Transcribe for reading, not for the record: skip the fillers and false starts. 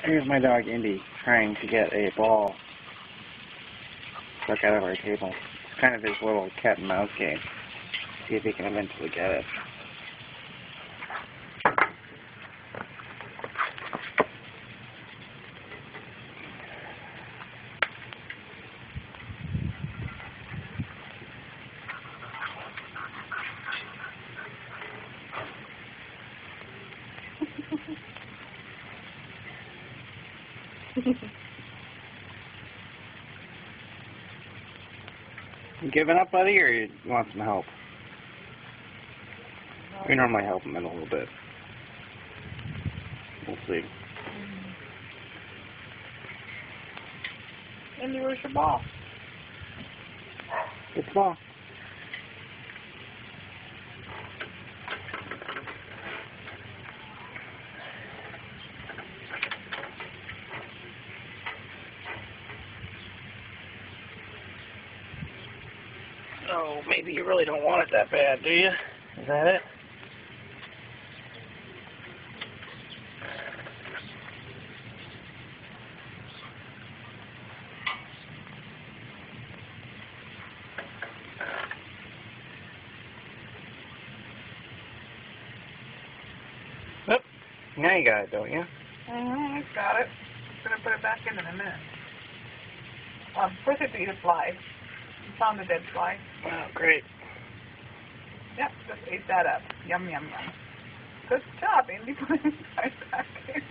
Here's my dog Indy trying to get a ball stuck out of our table. It's kind of his little cat and mouse game. See if he can eventually get it. You giving up, buddy, or you want some help? We normally help him in a little bit. We'll see. Indy, where's your ball? It's the ball. Oh, maybe you really don't want it that bad, do you? Is that it? Oop. Now you got it, don't you? I got it. I'm gonna put it back in a minute. First I have to eat a fly. You found a dead fly. Oh, great. Yep, just ate that up. Yum, yum, yum. Good job, Indy. Put it right back in.